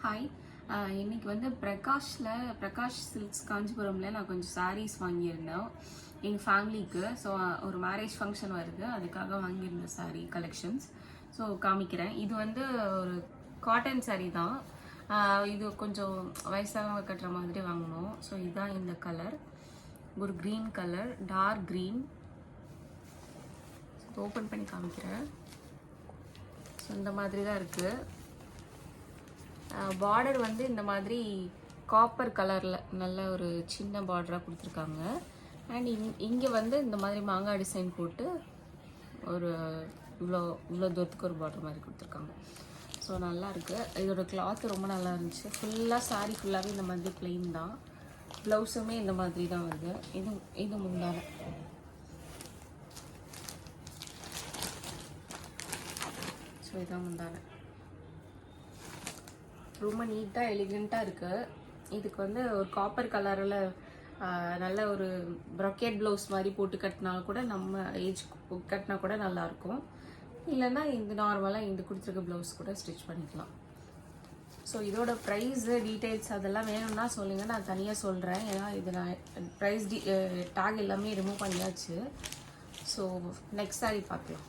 Hi. இன்னைக்கு வந்து Prakash silks காஞ்சிபுரமில் நான் கொஞ்சம் சாரீஸ் வாங்கியிருந்தேன் எங்கள் ஃபேமிலிக்கு. ஸோ ஒரு மேரேஜ் ஃபங்க்ஷன் வருது, அதுக்காக வாங்கியிருந்த சாரீ கலெக்ஷன்ஸ். ஸோ காமிக்கிறேன். இது வந்து ஒரு காட்டன் சாரீ தான். இது கொஞ்சம் வயசானவங்க கட்டுற மாதிரி வாங்கினோம். ஸோ இதுதான் இந்த கலர், ஒரு green colour, dark green. Open பண்ணி காமிக்கிறேன். ஸோ இந்த மாதிரி தான் இருக்குது. பார்டர் வந்து இந்த மாதிரி காப்பர் கலரில் நல்ல ஒரு சின்ன பார்டராக கொடுத்துருக்காங்க. அண்ட் இங்கே வந்து இந்த மாதிரி மாங்காய் டிசைன் போட்டு ஒரு இவ்வளோ தூரத்துக்கு ஒரு பார்டர் மாதிரி கொடுத்துருக்காங்க. ஸோ நல்லாயிருக்கு. இதோட கிளாத் ரொம்ப நல்லா இருந்துச்சு. ஃபுல்லாக சாரீ ஃபுல்லாகவே இந்த மாதிரி பிளெயின் தான். ப்ளவுஸுமே இந்த மாதிரி தான் வருது. இது முந்தான. ஸோ இதான் முந்தான. ரொம்ப நீட்டாக எலிகண்ட்டாக இருக்குது. இதுக்கு வந்து ஒரு காப்பர் கலரில் நல்ல ஒரு ப்ரொக்கேட் ப்ளவுஸ் மாதிரி போட்டு கட்டினா கூட, நம்ம ஏஜ் கட்டினா கூட நல்லாயிருக்கும். இல்லைன்னா இந்த நார்மலாக இந்த கொடுத்துருக்க ப்ளவுஸ் கூட ஸ்டிச் பண்ணிக்கலாம். ஸோ இதோட ப்ரைஸு டீட்டெயில்ஸ் அதெல்லாம் வேணும்னா சொல்லுங்கள், நான் தனியாக சொல்கிறேன். ஏன்னா இது நான் ப்ரைஸ் டேக் எல்லாமே ரிமூவ் பண்ணியாச்சு. ஸோ நெக்ஸ்ட் சாரீ பார்க்கலாம்.